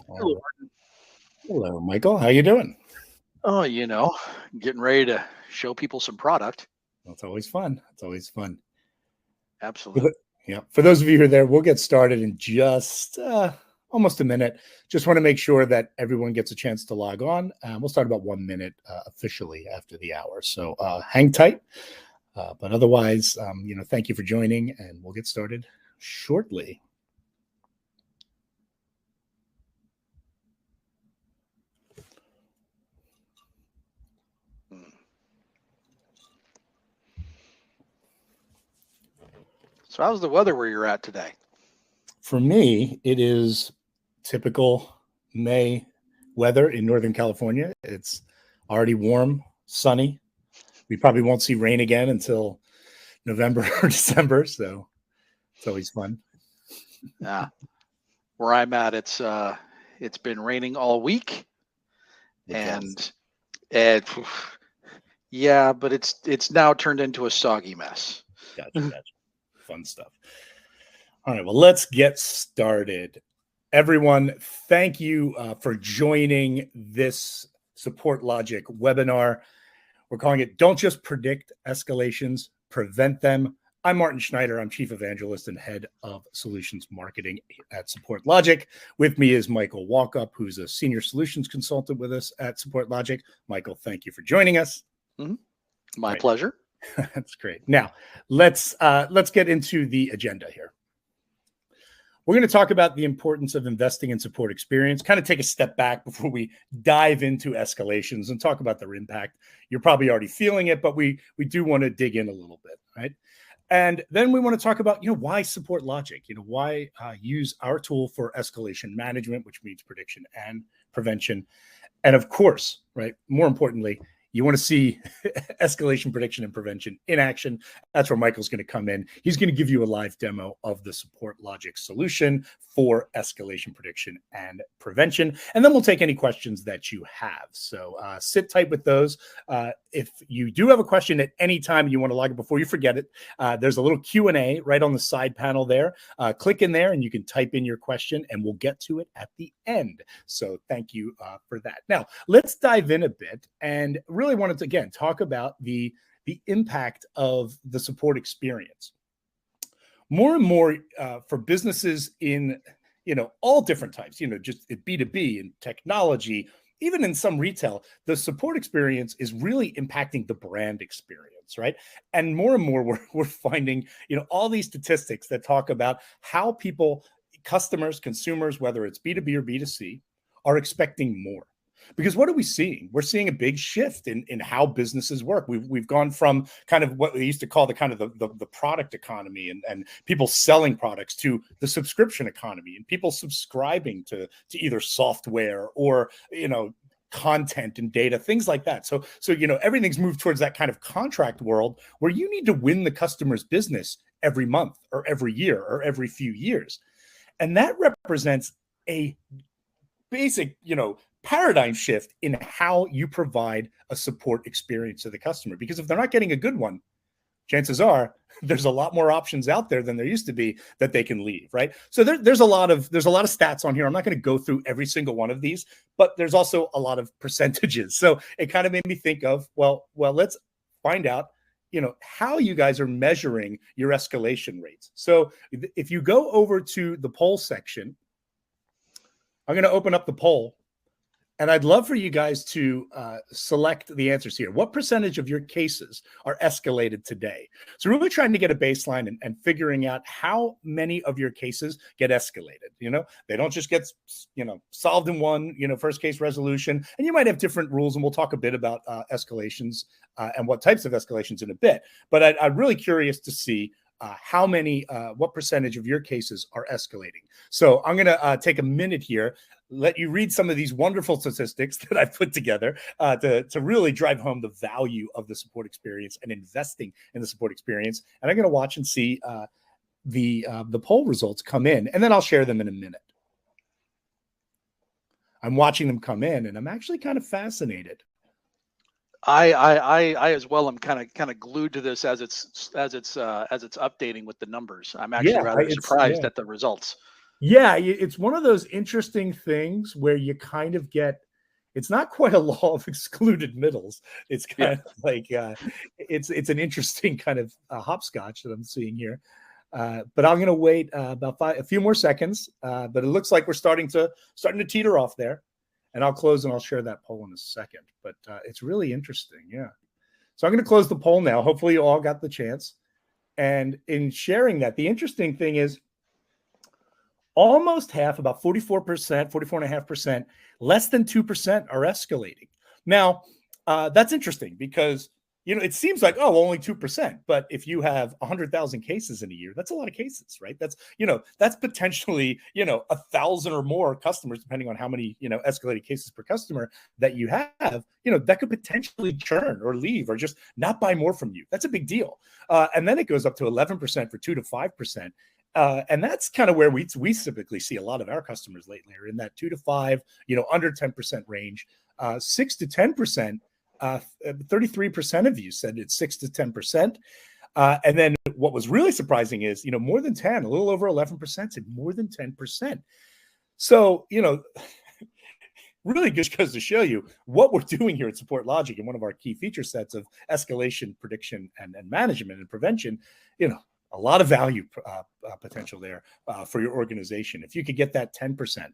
Hello. Hello, Michael. How you doing? Oh, getting ready to show people some product. It's always fun. It's always fun. For Absolute. the, yeah, for those of you who are there, we'll get started in just almost a minute. Just want to make sure that everyone gets a chance to log on. We'll start about 1 minute officially after the hour. So hang tight. But otherwise, thank you for joining, and we'll get started shortly. So, how's the weather where you're at today? For me, it is typical May weather in Northern California. It's already warm, sunny. We probably won't see rain again until November or December, so it's always fun. Yeah, where I'm at, it's been raining all week, and yeah, but it's now turned into a soggy mess. Gotcha. Fun stuff. All right, well, let's get started. Everyone, thank you for joining this SupportLogic webinar. We're calling it Don't Just Predict Escalations, Prevent Them. I'm Martin Schneider. I'm Chief Evangelist and Head of Solutions Marketing at SupportLogic. With me is Michael Walkup, who's a Senior Solutions Consultant with us at SupportLogic. Michael, thank you for joining us. Mm-hmm. My pleasure. That's great. Now, let's get into the agenda here. We're going to talk about the importance of investing in support experience, kind of take a step back before we dive into escalations and talk about their impact. You're probably already feeling it, but we do want to dig in a little bit, right? And then we want to talk about, why SupportLogic, why use our tool for escalation management, which means prediction and prevention. And of course, right, more importantly, you want to see escalation prediction and prevention in action. That's where Michael's going to come in. He's going to give you a live demo of the SupportLogic solution for escalation prediction and prevention. And then we'll take any questions that you have. So sit tight with those. If you do have a question at any time you want to log it before you forget it, there's a little Q&A right on the side panel there. Click in there and you can type in your question and we'll get to it at the end. So thank you for that. Now, let's dive in a bit and really wanted to, again, talk about the impact of the support experience. More and more for businesses in, all different types, just B2B and technology, even in some retail, the support experience is really impacting the brand experience, right? And more we're finding, all these statistics that talk about how people, customers, consumers, whether it's B2B or B2C, are expecting more. Because what are we seeing? We're seeing a big shift in how businesses work. We've gone from kind of what we used to call the product economy and people selling products to the subscription economy and people subscribing to either software or content and data, things like that. So everything's moved towards that kind of contract world where you need to win the customer's business every month or every year or every few years. And that represents a basic, paradigm shift in how you provide a support experience to the customer. Because if they're not getting a good one, chances are there's a lot more options out there than there used to be that they can leave, right? So there's a lot of stats on here. I'm not going to go through every single one of these, but there's also a lot of percentages. So it kind of made me think of, well, let's find out, how you guys are measuring your escalation rates. So if you go over to the poll section, I'm going to open up the poll. And I'd love for you guys to select the answers here. What percentage of your cases are escalated today? So we're really trying to get a baseline and figuring out how many of your cases get escalated. They don't just get, solved in one, first case resolution. And you might have different rules. And we'll talk a bit about escalations and what types of escalations in a bit. But I'm really curious to see what percentage of your cases are escalating. So I'm going to take a minute here, let you read some of these wonderful statistics that I've put together to really drive home the value of the support experience and investing in the support experience. And I'm going to watch and see the poll results come in, and then I'll share them in a minute. I'm watching them come in, and I'm actually kind of fascinated. I as well am kind of glued to this as it's updating with the numbers. I'm actually rather surprised at the results. Yeah, it's one of those interesting things where you kind of get, it's not quite a law of excluded middles. It's kind of like it's an interesting kind of hopscotch that I'm seeing here. But I'm going to wait about a few more seconds. But it looks like we're starting to teeter off there, and I'll close and I'll share that poll in a second. But it's really interesting, yeah. So I'm going to close the poll now. Hopefully, you all got the chance. And in sharing that, the interesting thing is, almost half, about 44%, 44.5%, less than 2% are escalating. Now, that's interesting because, it seems like, oh, only 2%. But if you have 100,000 cases in a year, that's a lot of cases, right? That's potentially, 1,000 or more customers, depending on how many, escalated cases per customer that you have, that could potentially churn or leave or just not buy more from you. That's a big deal. And then it goes up to 11% for 2 to 5%. And that's kind of where we typically see a lot of our customers lately are in that 2 to 5, under 10% range, 6 to 10%. 33% of you said it's 6 to 10%. And then what was really surprising is, more than 10, a little over 11% said more than 10%. So, really just goes to show you what we're doing here at SupportLogic, and one of our key feature sets of escalation prediction and management and prevention, a lot of value potential there for your organization. If you could get that 10%,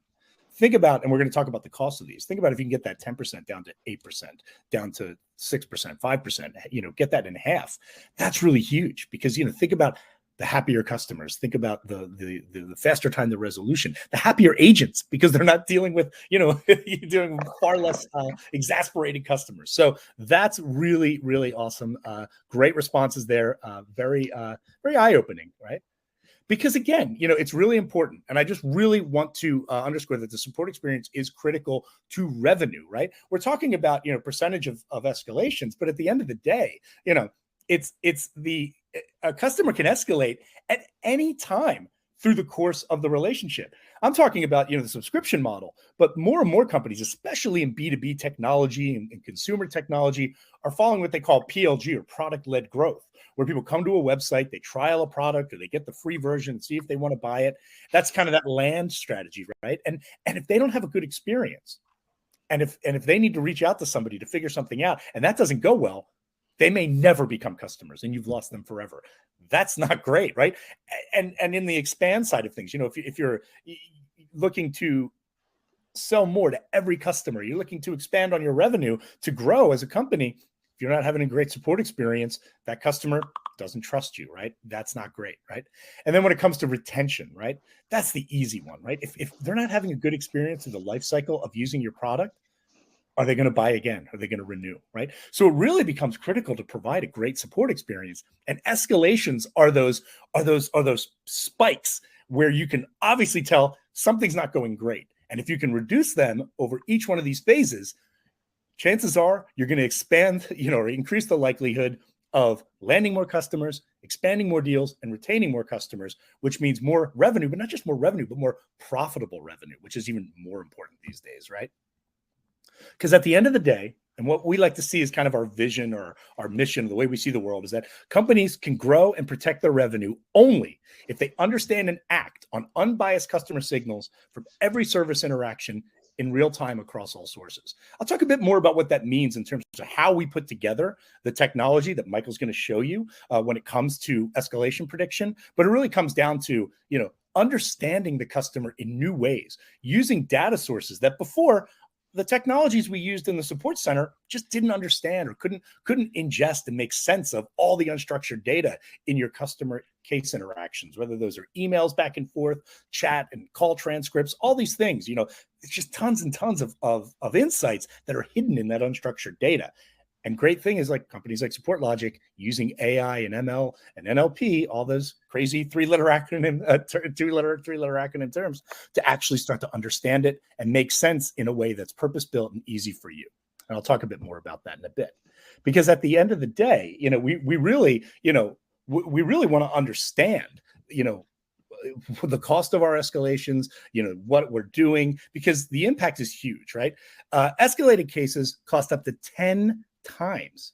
think about, and we're going to talk about the cost of these. Think about if you can get that 10% down to 8%, down to 6%, 5%, get that in half. That's really huge because, think about the happier customers. Think about the faster time to resolution, the happier agents, because they're not dealing with, you're doing far less exasperated customers. So that's really, really awesome. Great responses there. Very eye-opening, right? Because again, it's really important. And I just really want to underscore that the support experience is critical to revenue, right? We're talking about, percentage of escalations, but at the end of the day, a customer can escalate at any time through the course of the relationship. I'm talking about, the subscription model, but more and more companies, especially in B2B technology and consumer technology, are following what they call PLG, or product-led growth, where people come to a website, they trial a product, or they get the free version, see if they want to buy it. That's kind of that land strategy, right? And if they don't have a good experience, and if they need to reach out to somebody to figure something out, and that doesn't go well, they may never become customers and you've lost them forever. That's not great, right? And in the expand side of things, if you're looking to sell more to every customer, you're looking to expand on your revenue to grow as a company. If you're not having a great support experience, that customer doesn't trust you, right? That's not great, right? And then when it comes to retention, right? That's the easy one, right? If they're not having a good experience through the life cycle of using your product, are they going to buy again? Are they going to renew, right? So it really becomes critical to provide a great support experience. And escalations are those spikes where you can obviously tell something's not going great. And if you can reduce them over each one of these phases, chances are you're going to expand, or increase the likelihood of landing more customers, expanding more deals, and retaining more customers, which means more revenue, but not just more revenue, but more profitable revenue, which is even more important these days, right? Because at the end of the day, and what we like to see is kind of our vision or our mission, the way we see the world, is that companies can grow and protect their revenue only if they understand and act on unbiased customer signals from every service interaction in real time across all sources. I'll talk a bit more about what that means in terms of how we put together the technology that Michael's going to show you when it comes to escalation prediction. But it really comes down to, understanding the customer in new ways, using data sources that before the technologies we used in the support center just didn't understand or couldn't ingest and make sense of all the unstructured data in your customer case interactions, whether those are emails back and forth, chat and call transcripts, all these things. It's just tons and tons of insights that are hidden in that unstructured data. And great thing is, like, companies like SupportLogic using AI and ML and NLP, all those crazy three-letter acronym terms, to actually start to understand it and make sense in a way that's purpose-built and easy for you. And I'll talk a bit more about that in a bit. Because at the end of the day, we really want to understand, the cost of our escalations, what we're doing, because the impact is huge, right? Escalated cases cost up to 10 times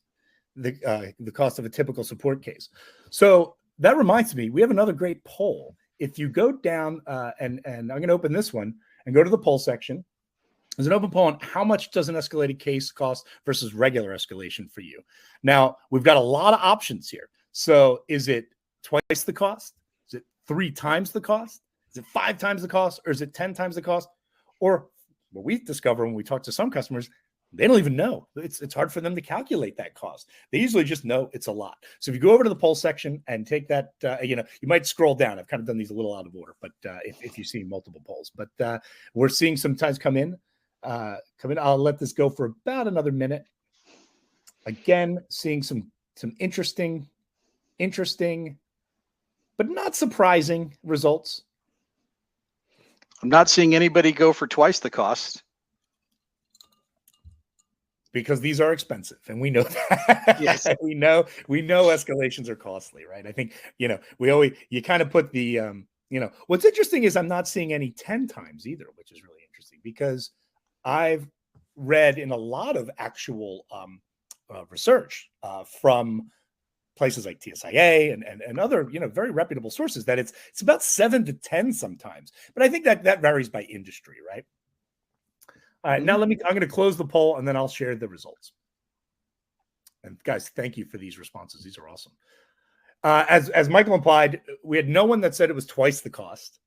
the cost of a typical support case. So that reminds me, we have another great poll if you go down and I'm going to open this one and go to the poll section, there's an open poll on how much does an escalated case cost versus regular escalation for you. Now, we've got a lot of options here. So is it twice the cost? Is it 3 times the cost? Is it 5 times the cost? Or is it 10 times the cost? Or what we discover when we talk to some customers, they don't even know. It's hard for them to calculate that cost. They usually just know it's a lot. So if you go over to the poll section and take that, you might scroll down. I've kind of done these a little out of order, but if you see multiple polls, but we're seeing sometimes come in. I'll let this go for about another minute. Again, seeing some interesting, but not surprising results. I'm not seeing anybody go for twice the cost. Because these are expensive, and we know that. Yes. we know escalations are costly, right? I think, you kind of put the, what's interesting is I'm not seeing any 10 times either, which is really interesting, because I've read in a lot of actual research from places like TSIA and other, very reputable sources that it's about 7 to 10 sometimes. But I think that varies by industry, right? All right, now I'm going to close the poll and then I'll share the results. And guys, thank you for these responses. These are awesome. As Michael implied, we had no one that said it was twice the cost.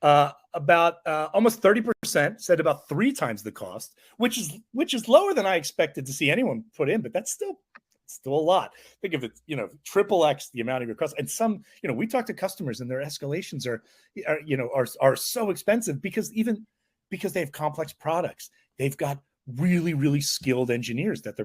About almost 30% said about 3 times the cost, which is lower than I expected to see anyone put in, but that's still a lot. Think of it, triple X the amount of your cost. And some, we talk to customers and their escalations are so expensive because they have complex products. They've got really, really skilled engineers that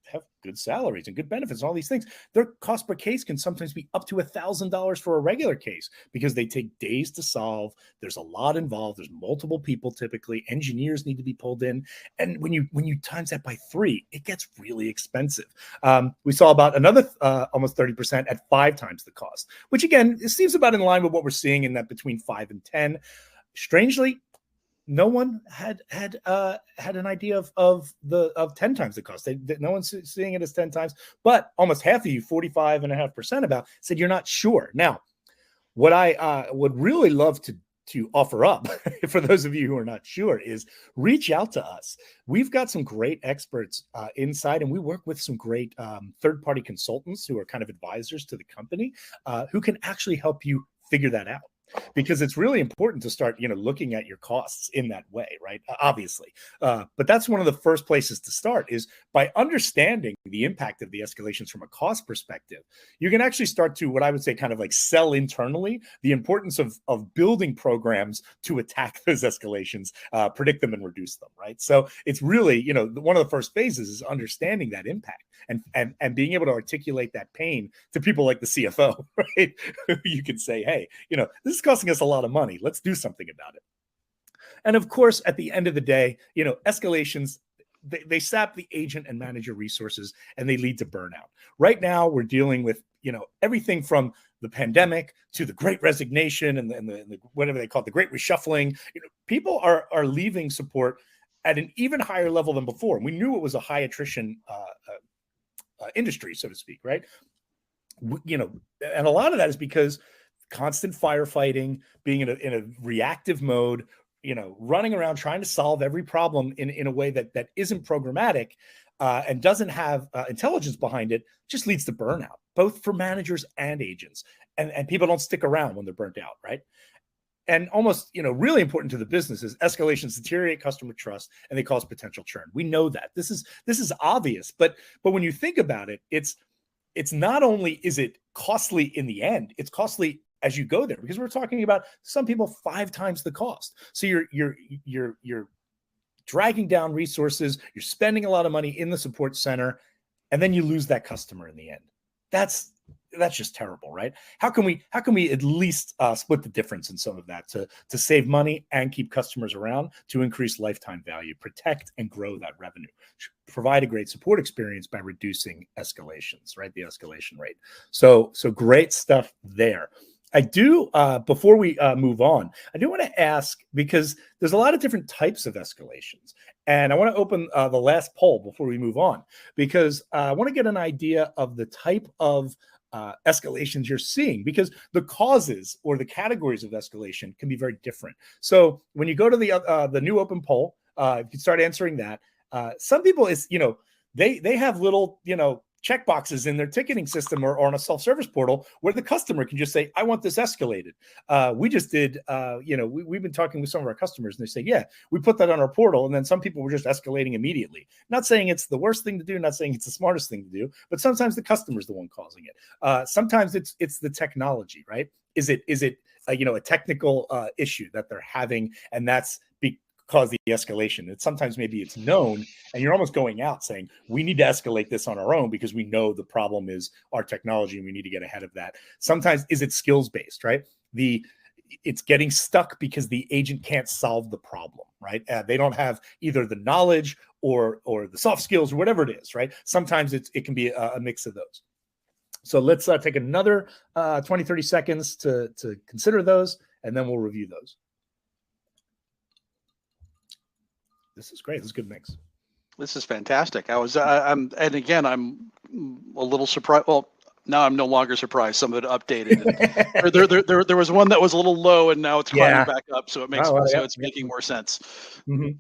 have good salaries and good benefits and all these things. Their cost per case can sometimes be up to $1,000 for a regular case because they take days to solve. There's a lot involved. There's multiple people typically. Engineers need to be pulled in. And when you times that by 3, it gets really expensive. We saw about another almost 30% at 5 times the cost, which again, it seems about in line with what we're seeing in that between 5 and 10. Strangely, no one had an idea of 10 times the cost. No one's seeing it as 10 times, but almost half of you, 45.5% about, said you're not sure. Now, what I would really love to offer up for those of you who are not sure is reach out to us. We've got some great experts inside, and we work with some great third-party consultants who are kind of advisors to the company who can actually help you figure that out. Because it's really important to start, looking at your costs in that way, right? Obviously. But that's one of the first places to start is by understanding the impact of the escalations from a cost perspective. You can actually start to, what I would say, kind of like sell internally the importance of building programs to attack those escalations, predict them and reduce them, right? So it's really, one of the first phases is understanding that impact and being able to articulate that pain to people like the CFO, right? You can say, hey, this is costing us a lot of money. Let's do something about it. And of course, at the end of the day, escalations, they sap the agent and manager resources and they lead to burnout. Right now, we're dealing with, everything from the pandemic to the great resignation and the whatever they call it, the great reshuffling. People are leaving support at an even higher level than before. We knew it was a high attrition industry, so to speak, right? And a lot of that is because constant firefighting, being in a reactive mode, running around trying to solve every problem in a way that isn't programmatic and doesn't have intelligence behind it, just leads to burnout, both for managers and agents. And people don't stick around when they're burnt out, right? And almost, really important to the business is escalations deteriorate customer trust and they cause potential churn. We know that. This is obvious, but when you think about it, it's not only is it costly in the end, it's costly as you go there, because we're talking about some people 5 times the cost. So you're dragging down resources, you're spending a lot of money in the support center, and then you lose that customer in the end. That's just terrible, right? How can we at least split the difference in some of that to save money and keep customers around, to increase lifetime value, protect and grow that revenue, provide a great support experience by reducing escalations, right? The escalation rate. So great stuff there. I do, before we move on, I do want to ask, because there's a lot of different types of escalations. And I want to open the last poll before we move on, because I want to get an idea of the type of escalations you're seeing, because the causes or the categories of escalation can be very different. So when you go to the new open poll, you can start answering that. Some people they have little check boxes in their ticketing system or on a self-service portal where the customer can just say, I want this escalated. We just did, we've been talking with some of our customers and they say, yeah, we put that on our portal. And then some people were just escalating immediately. Not saying it's the worst thing to do, not saying it's the smartest thing to do, but sometimes the customer's the one causing it. Sometimes it's the technology, right? Is it a technical issue that they're having, and that's cause the escalation? And sometimes maybe it's known and you're almost going out saying, we need to escalate this on our own because we know the problem is our technology and we need to get ahead of that. Sometimes is it skills based, right? It's getting stuck because the agent can't solve the problem, right? They don't have either the knowledge or the soft skills or whatever it is, right? Sometimes it can be a mix of those. So let's take another 20, 30 seconds to consider those, and then we'll review those. This is great. This is a good mix. This is fantastic. I'm a little surprised. Well, now I'm no longer surprised. Some of it updated. There was one that was a little low, and now it's climbing back up. So it makes it's making more sense. Mm-hmm.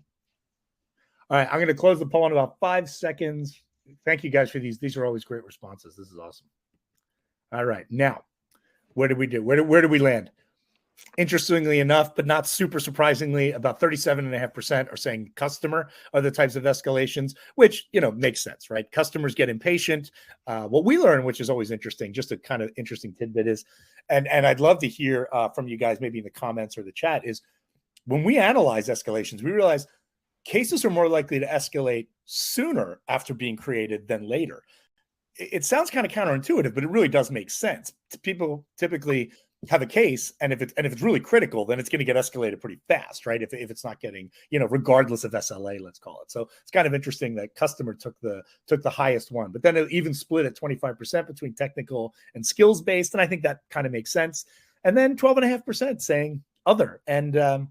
All right, I'm going to close the poll in about 5 seconds. Thank you guys for these. These are always great responses. This is awesome. All right, now where did we do? Where did we land? Interestingly enough, but not super surprisingly, about 37.5% are saying customer are the types of escalations, which, makes sense, right? Customers get impatient. What we learn, which is always interesting, just a kind of interesting tidbit is, and I'd love to hear from you guys, maybe in the comments or the chat, is when we analyze escalations, we realize cases are more likely to escalate sooner after being created than later. It sounds kind of counterintuitive, but it really does make sense. People typically have a case, and if it's really critical, then it's going to get escalated pretty fast, right? If it's not getting, regardless of SLA, let's call it. So it's kind of interesting that customer took the highest one, but then it even split at 25% between technical and skills based, and I think that kind of makes sense. And then 12.5% saying other, and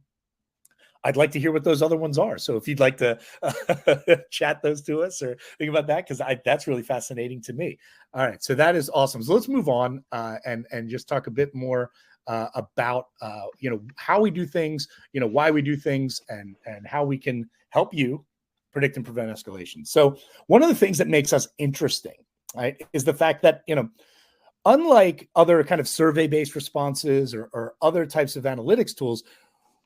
I'd like to hear what those other ones are. So if you'd like to chat those to us or think about that, because that's really fascinating to me. All right, so that is awesome. So let's move on and just talk a bit more about how we do things, why we do things, and how we can help you predict and prevent escalation. So one of the things that makes us interesting, right, is the fact that unlike other kind of survey-based responses or other types of analytics tools,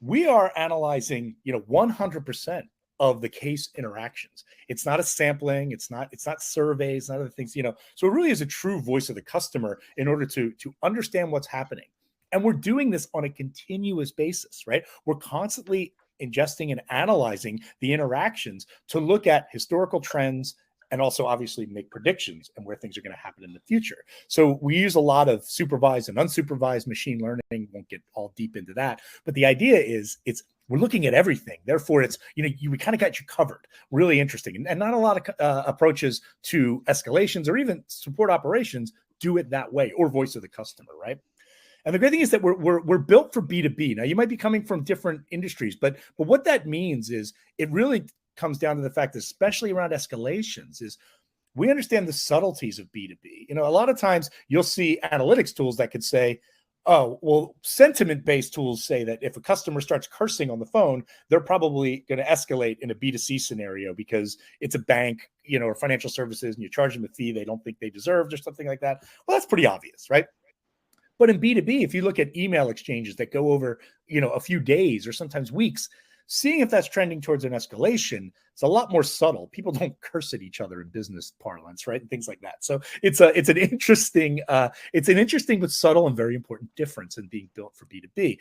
we are analyzing, 100% of the case interactions. It's not a sampling. It's not surveys, not other things, So it really is a true voice of the customer in order to understand what's happening. And we're doing this on a continuous basis, right? We're constantly ingesting and analyzing the interactions to look at historical trends and also obviously make predictions and where things are going to happen in the future. So we use a lot of supervised and unsupervised machine learning. Won't get all deep into that, but the idea is we're looking at everything. Therefore, it's we kind of got you covered. Really interesting, and not a lot of approaches to escalations or even support operations do it that way, or voice of the customer, right? And the great thing is that we're built for B2B. Now, you might be coming from different industries, but what that means is it really comes down to the fact that, especially around escalations, is we understand the subtleties of B2B. A lot of times you'll see analytics tools that could say, oh, well, sentiment-based tools say that if a customer starts cursing on the phone, they're probably going to escalate in a B2C scenario because it's a bank, or financial services, and you charge them a fee they don't think they deserve or something like that. Well, that's pretty obvious, right? But in B2B, if you look at email exchanges that go over, a few days or sometimes weeks, seeing if that's trending towards an escalation, it's a lot more subtle. People don't curse at each other in business parlance, right? And things like that. So it's an interesting but subtle and very important difference in being built for B2B.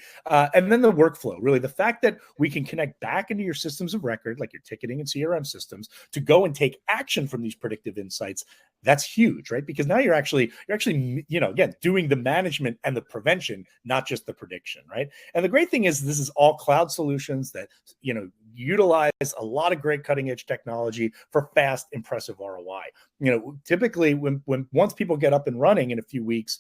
And then the workflow, really the fact that we can connect back into your systems of record, like your ticketing and CRM systems, to go and take action from these predictive insights. That's huge, right? Because now you're actually, again, doing the management and the prevention, not just the prediction, right? And the great thing is this is all cloud solutions that, utilize a lot of great cutting edge technology for fast, impressive ROI. Typically when once people get up and running in a few weeks,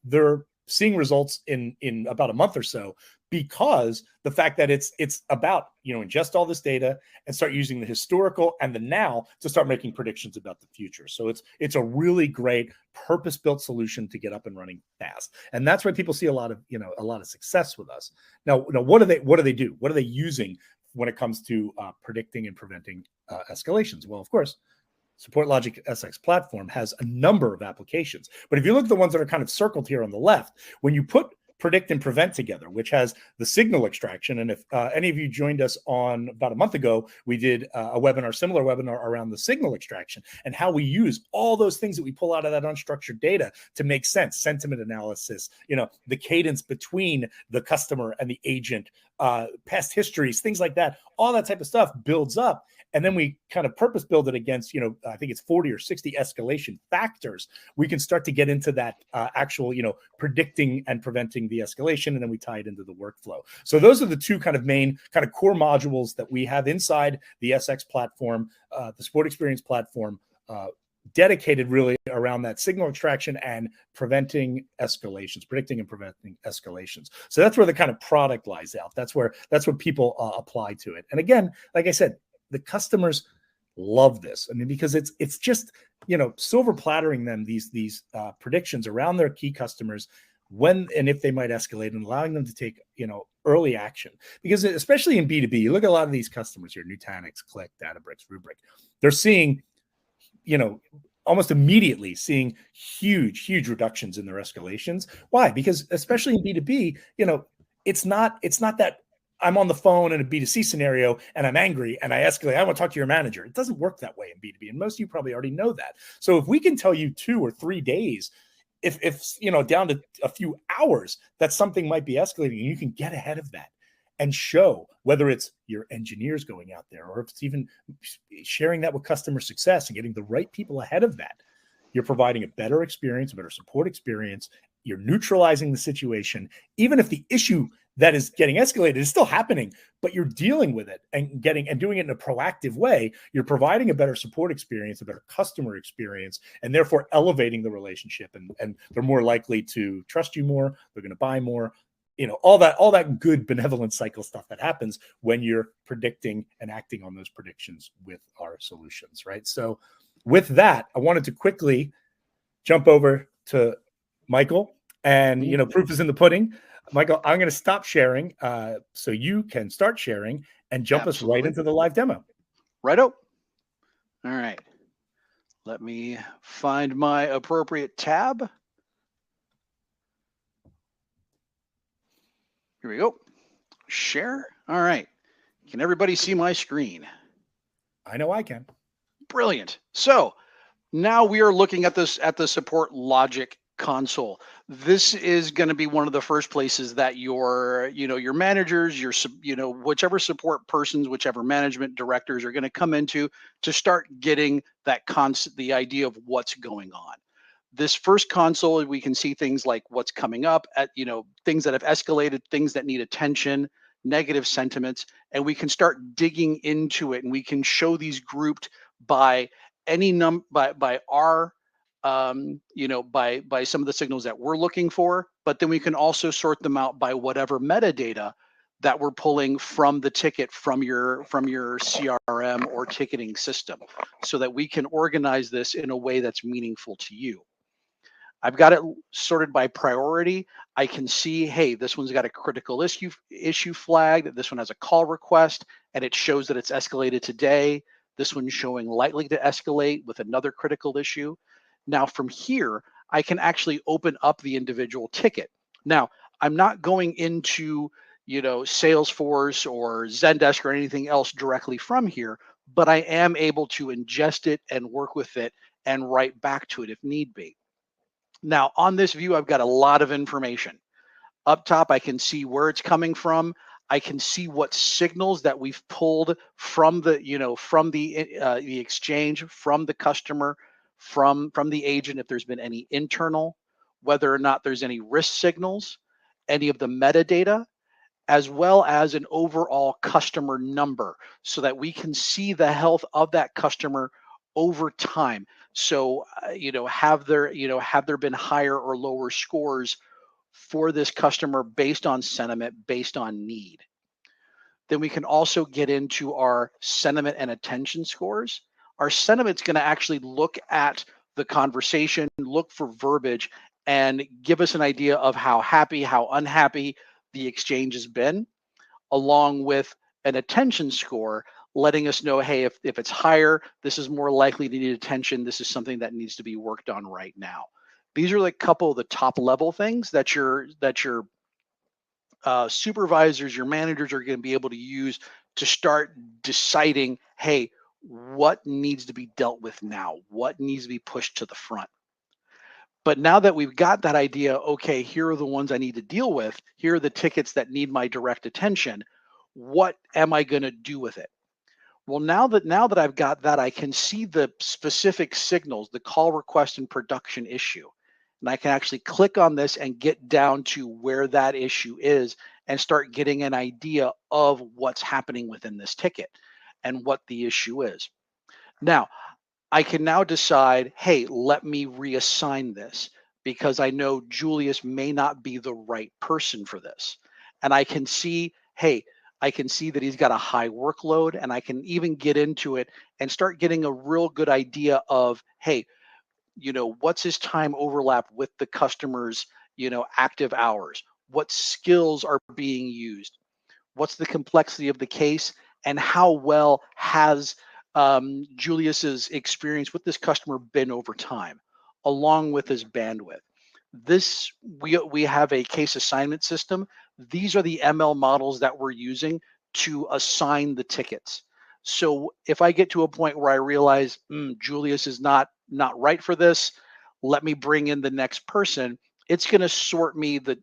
they're seeing results in about a month or so, because the fact that it's about, ingest all this data and start using the historical and the now to start making predictions about the future. So it's a really great purpose-built solution to get up and running fast. And that's why people see a lot of success with us. Now, what do they do? What are they using when it comes to predicting and preventing escalations? Well, of course, SupportLogic SX platform has a number of applications. But if you look at the ones that are kind of circled here on the left, when you put predict and prevent together, which has the signal extraction. And if any of you joined us on about a month ago, we did a similar webinar around the signal extraction and how we use all those things that we pull out of that unstructured data to make sense, sentiment analysis, the cadence between the customer and the agent, past histories, things like that. All that type of stuff builds up. And then we kind of purpose build it against, I think it's 40 or 60 escalation factors. We can start to get into that actual, predicting and preventing the escalation. And then we tie it into the workflow. So those are the two kind of main kind of core modules that we have inside the SX platform, the Support Experience platform, dedicated really around that signal extraction and predicting and preventing escalations. So that's where the kind of product lies out. That's where people apply to it. And again, like I said, the customers love this. I mean, because it's just, silver plattering them these predictions around their key customers when and if they might escalate, and allowing them to take, early action. Because especially in B2B, you look at a lot of these customers here, Nutanix, Click, Databricks, Rubrik, they're seeing, almost immediately seeing huge reductions in their escalations. Why? Because especially in B2B, it's not that I'm on the phone in a B2C scenario and I'm angry and I escalate. I want to talk to your manager. It doesn't work that way in B2B. And most of you probably already know that. So if we can tell you 2 or 3 days, if down to a few hours, that something might be escalating, and you can get ahead of that and show, whether it's your engineers going out there or if it's even sharing that with customer success and getting the right people ahead of that, you're providing a better experience, a better support experience. You're neutralizing the situation, even if the issue that is getting escalated is still happening, but you're dealing with it and doing it in a proactive way. You're providing a better support experience, a better customer experience, and therefore elevating the relationship. And they're more likely to trust you more. They're going to buy more. All that good benevolent cycle stuff that happens when you're predicting and acting on those predictions with our solutions, right? So with that, I wanted to quickly jump over to Michael, and proof is in the pudding. Michael, I'm going to stop sharing so you can start sharing and jump us right into the live demo. Righto. All right. Let me find my appropriate tab. Here we go. Share. All right. Can everybody see my screen? I know I can. Brilliant. So now we are looking at this at the SupportLogic console. This is going to be one of the first places that your managers, whichever support persons, whichever management directors are going to come into to start getting that the idea of what's going on. This first console, we can see things like what's coming up at, things that have escalated, things that need attention, negative sentiments, and we can start digging into it, and we can show these grouped by any by our by some of the signals that we're looking for, but then we can also sort them out by whatever metadata that we're pulling from the ticket from your CRM or ticketing system, so that we can organize this in a way that's meaningful to you. I've got it sorted by priority. I can see, hey, this one's got a critical issue flagged. This one has a call request, and it shows that it's escalated today. This one's showing likely to escalate with another critical issue. Now from here, I can actually open up the individual ticket. Now, I'm not going into, Salesforce or Zendesk or anything else directly from here, but I am able to ingest it and work with it and write back to it if need be. Now, on this view, I've got a lot of information. Up top, I can see where it's coming from. I can see what signals that we've pulled from the, from the exchange, from the customer, from the agent, if there's been any internal, whether or not there's any risk signals, any of the metadata, as well as an overall customer number, so that we can see the health of that customer over time. So, have there been higher or lower scores for this customer based on sentiment, based on need. Then we can also get into our sentiment and attention scores. Our sentiment's going to actually look at the conversation, look for verbiage, and give us an idea of how happy, how unhappy the exchange has been, along with an attention score, letting us know, hey, if it's higher, this is more likely to need attention. This is something that needs to be worked on right now. These are like a couple of the top level things that your supervisors, your managers are going to be able to use to start deciding, hey, what needs to be dealt with now? What needs to be pushed to the front? But now that we've got that idea, okay, here are the ones I need to deal with. Here are the tickets that need my direct attention. What am I going to do with it? Well, now that I've got that, I can see the specific signals, the call request and production issue. And I can actually click on this and get down to where that issue is and start getting an idea of what's happening within this ticket and what the issue is. Now, I can now decide, hey, let me reassign this because I know Julius may not be the right person for this. And I can see, hey, I can see that he's got a high workload, and I can even get into it and start getting a real good idea of, hey, what's his time overlap with the customer's, active hours? What skills are being used? What's the complexity of the case? And how well has Julius's experience with this customer been over time, along with his bandwidth? This we have a case assignment system. These are the ML models that we're using to assign the tickets. So if I get to a point where I realize Julius is not right for this, let me bring in the next person. It's going to sort me the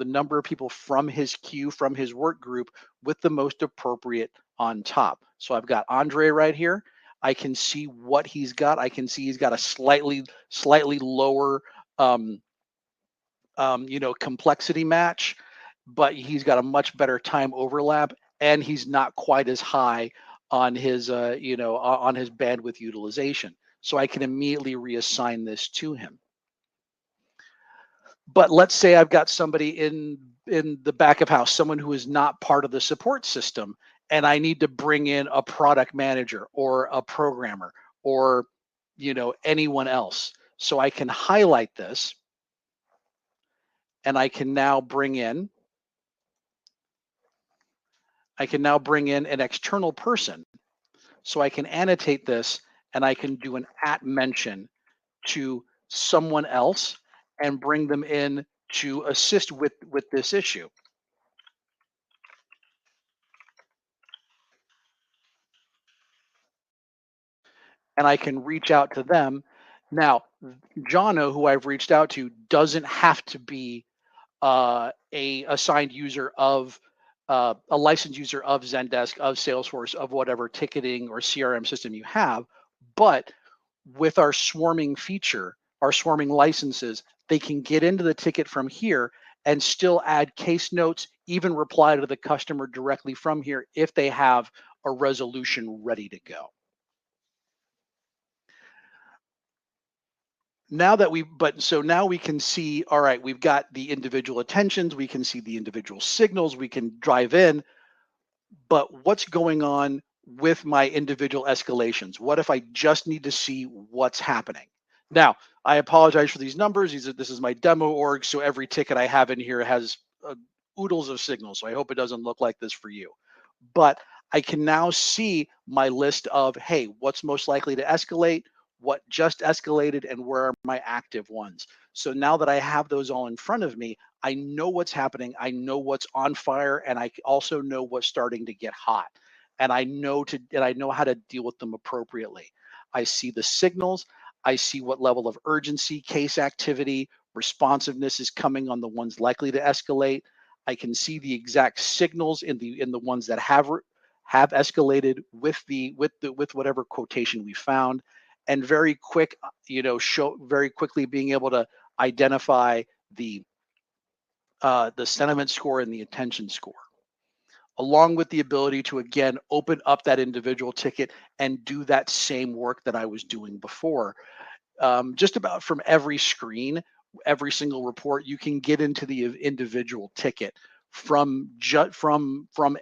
number of people from his queue, from his work group, with the most appropriate on top. So I've got Andre right here. I can see what he's got. I can see he's got a slightly lower complexity match, but he's got a much better time overlap, and he's not quite as high on his on his bandwidth utilization. So I can immediately reassign this to him. But let's say I've got somebody in the back of house, someone who is not part of the support system, and I need to bring in a product manager or a programmer or anyone else. So I can highlight this, and I can now bring in an external person. So I can annotate this, and I can do an at mention to someone else and bring them in to assist with this issue. And I can reach out to them. Now, Jono, who I've reached out to, doesn't have to be a assigned user of a licensed user of Zendesk, of Salesforce, of whatever ticketing or CRM system you have. But with our swarming feature, our swarming licenses, they can get into the ticket from here and still add case notes, even reply to the customer directly from here if they have a resolution ready to go. So now we can see, all right, we've got the individual attentions, we can see the individual signals, we can drive in, but what's going on with my individual escalations? What if I just need to see what's happening? Now, I apologize for these numbers. This is my demo org, so every ticket I have in here has oodles of signals, so I hope it doesn't look like this for you. But I can now see my list of, hey, what's most likely to escalate, what just escalated, and where are my active ones. So now that I have those all in front of me, I know what's happening, I know what's on fire, and I also know what's starting to get hot. And I know how to deal with them appropriately. I see the signals, I see what level of urgency, case activity, responsiveness is coming on the ones likely to escalate. I can see the exact signals in the ones that have escalated with whatever quotation we found, and very quickly being able to identify the sentiment score and the attention score, along with the ability to again open up that individual ticket and do that same work that I was doing before. Just about from every screen, every single report. You can get into the individual ticket from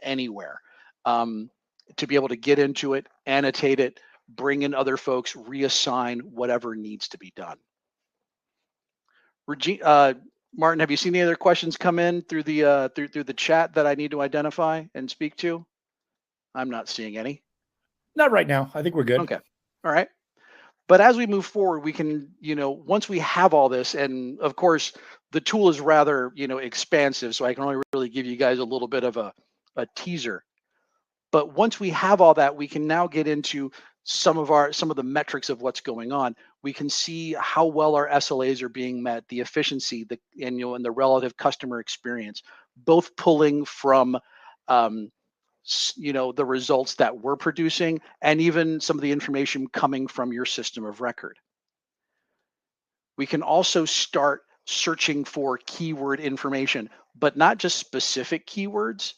anywhere, to be able to get into it, annotate it, bring in other folks, reassign whatever needs to be done. Martin, have you seen any other questions come in through the through the chat that I need to identify and speak to? I'm not seeing any. Not right now. I think we're good. Okay. All right. But as we move forward, we can, once we have all this, and of course, the tool is rather, expansive, so I can only really give you guys a little bit of a teaser. But once we have all that, we can now get into some of the metrics of what's going on. We can see how well our SLAs are being met, the efficiency, and the relative customer experience, both pulling from the results that we're producing, and even some of the information coming from your system of record. We can also start searching for keyword information, but not just specific keywords.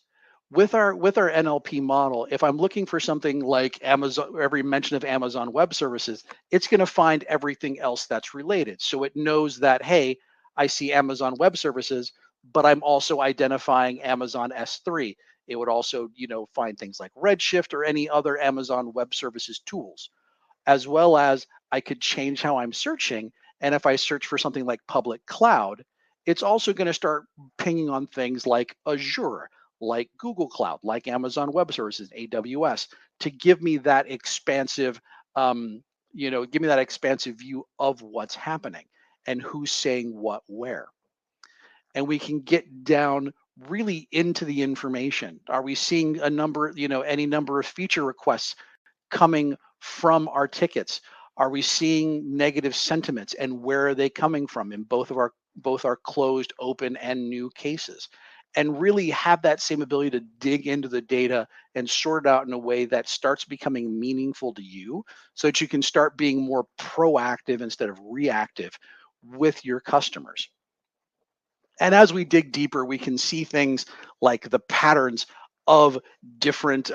With our NLP model, if I'm looking for something like Amazon, every mention of Amazon Web Services, it's going to find everything else that's related. So it knows that, hey, I see Amazon Web Services, but I'm also identifying Amazon S3. It would also, find things like Redshift or any other Amazon Web Services tools, as well as I could change how I'm searching. And if I search for something like public cloud, it's also going to start pinging on things like Azure, like Google Cloud, like Amazon Web Services, AWS, to give me that expansive, view of what's happening and who's saying what where. And we can get down really into the information. Are we seeing any number of feature requests coming from our tickets? Are we seeing negative sentiments, and where are they coming from in both our closed, open, and new cases? And really have that same ability to dig into the data and sort it out in a way that starts becoming meaningful to you, so that you can start being more proactive instead of reactive with your customers. And as we dig deeper, we can see things like the patterns of different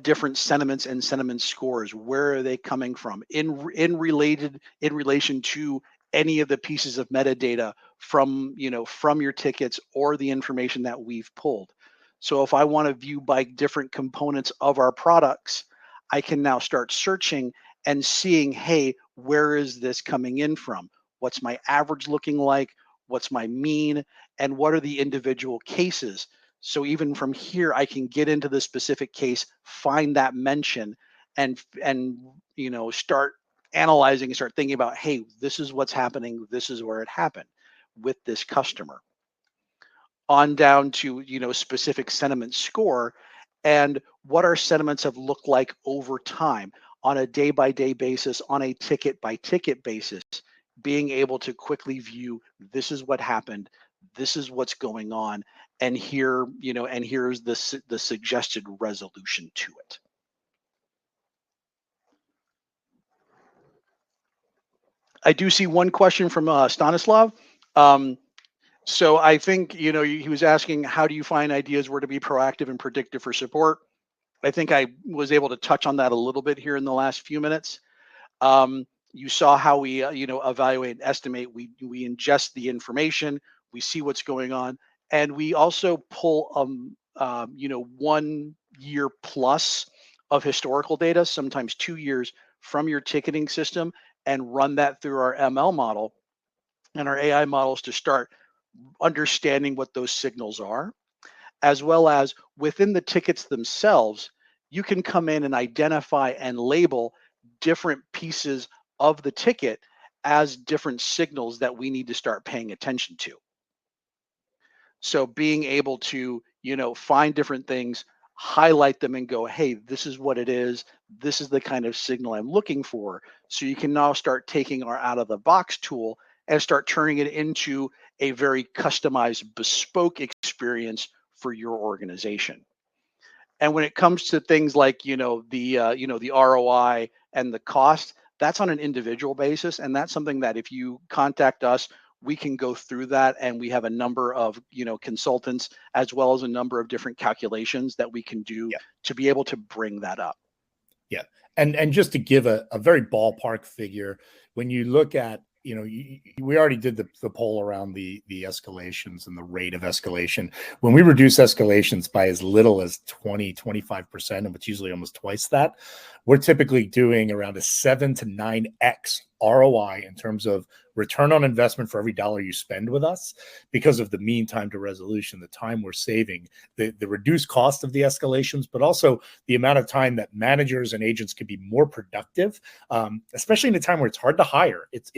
different sentiments and sentiment scores. Where are they coming from in relation to any of the pieces of metadata from your tickets or the information that we've pulled? So if I want to view by different components of our products, I can now start searching and seeing, hey, where is this coming in from? What's my average looking like? What's my mean? And what are the individual cases? So even from here, I can get into the specific case, find that mention, and start analyzing and start thinking about, hey, this is what's happening. This is where it happened with this customer. On down to specific sentiment score, and what our sentiments have looked like over time on a day-by-day basis, on a ticket-by-ticket basis, being able to quickly view, this is what happened, this is what's going on, and here's the suggested resolution to it. I do see one question from Stanislav. So I think he was asking, how do you find ideas where to be proactive and predictive for support? I think I was able to touch on that a little bit here in the last few minutes. You saw how we evaluate and estimate. We ingest the information, we see what's going on, and we also pull 1 year plus of historical data, sometimes 2 years, from your ticketing system, and run that through our ML model and our AI models to start understanding what those signals are, as well as within the tickets themselves. You can come in and identify and label different pieces of the ticket as different signals that we need to start paying attention to. So being able to, find different things, highlight them, and go, hey, this is what it is. This is the kind of signal I'm looking for. So you can now start taking our out of the box tool and start turning it into a very customized, bespoke experience for your organization. And when it comes to things like, the ROI and the cost, that's on an individual basis. And that's something that if you contact us, we can go through that. And we have a number of, consultants, as well as a number of different calculations that we can do to be able to bring that up. Yeah. And just to give a very ballpark figure, when you look at we already did the poll around the escalations and the rate of escalation. When we reduce escalations by as little as 20-25%, and it's usually almost twice that, we're typically doing around a 7 to 9x ROI in terms of return on investment for every dollar you spend with us, because of the mean time to resolution, the time we're saving, the reduced cost of the escalations, but also the amount of time that managers and agents can be more productive, especially in a time where it's hard to hire, it's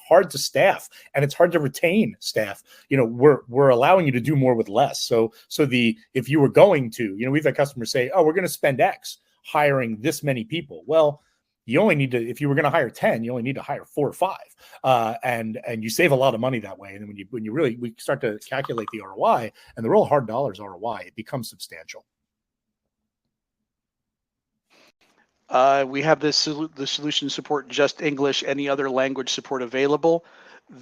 hard to staff, and it's hard to retain staff. We're allowing you to do more with less. So if you were going to, we've had customers say, oh, we're going to spend X hiring this many people. Well, you only need to, if you were going to hire 10, you only need to hire 4 or 5. And you save a lot of money that way. And then we start to calculate the ROI and the real hard dollars ROI, it becomes substantial. We have the solution support just English, any other language support available?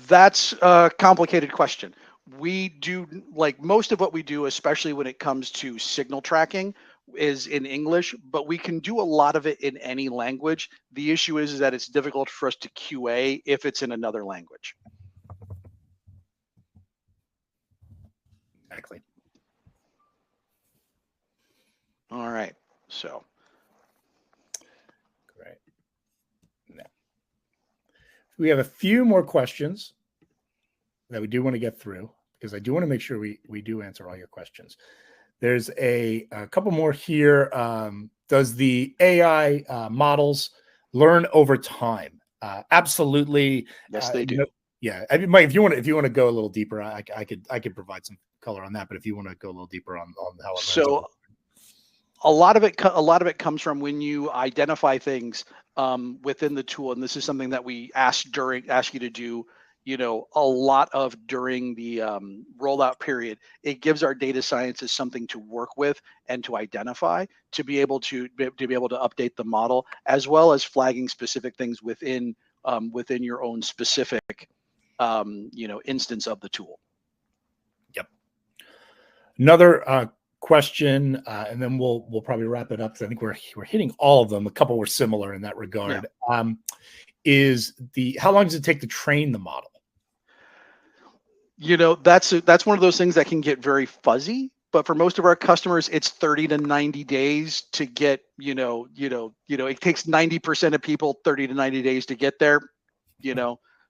That's a complicated question. We do, like most of what we do, especially when it comes to signal tracking, is in English, but we can do a lot of it in any language. The issue is that it's difficult for us to QA if it's in another language. Exactly. All right. So. Great. Now, we have a few more questions that we do want to get through, because I do want to make sure we do answer all your questions. There's a couple more here. Does the AI models learn over time? Absolutely. Yes, they do. Yeah, Mike, if you want to go a little deeper, I could provide some color on that. But if you want to go a little deeper on how it learns. A lot of it comes from when you identify things within the tool, and this is something that we ask you to do. A lot of during the rollout period, it gives our data scientists something to work with and to identify, to be able to update the model, as well as flagging specific things within your own specific instance of the tool. Yep. Another question, and then we'll probably wrap it up, because I think we're hitting all of them. A couple were similar in that regard. Yeah. Is how long does it take to train the model? That's one of those things that can get very fuzzy, but for most of our customers, it's 30 to 90 days to get, it takes 90% of people 30 to 90 days to get there.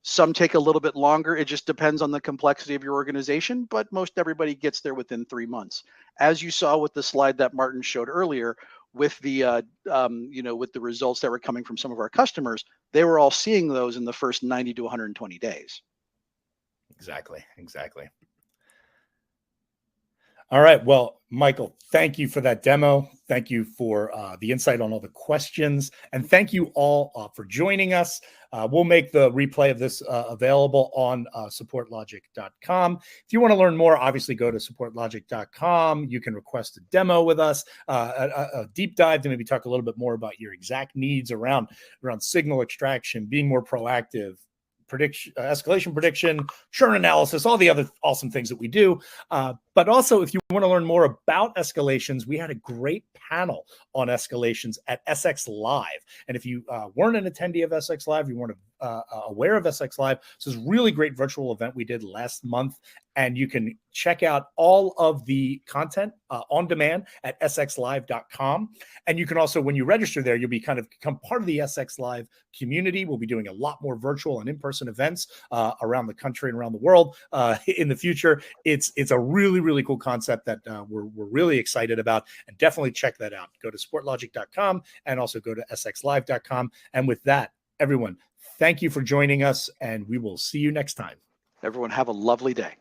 Some take a little bit longer. It just depends on the complexity of your organization, but most everybody gets there within 3 months. As you saw with the slide that Martin showed earlier, with the with the results that were coming from some of our customers, they were all seeing those in the first 90 to 120 days. Exactly. All right. Well, Michael, thank you for that demo. Thank you for the insight on all the questions. And thank you all for joining us. We'll make the replay of this available on SupportLogic.com. If you want to learn more, obviously go to SupportLogic.com. You can request a demo with us, a deep dive to maybe talk a little bit more about your exact needs around signal extraction, being more proactive, escalation prediction, churn analysis, all the other awesome things that we do. But also, if you want to learn more about escalations, we had a great panel on escalations at SX Live. And if you weren't an attendee of SX Live, you weren't aware of SX Live, this is a really great virtual event we did last month. And you can check out all of the content on demand at sxlive.com. And you can also, when you register there, you'll become part of the SX Live community. We'll be doing a lot more virtual and in-person events around the country and around the world in the future. It's a really, really cool concept that we're really excited about. And definitely check that out. Go to SupportLogic.com and also go to sxlive.com. And with that, everyone, thank you for joining us, and we will see you next time. Everyone have a lovely day.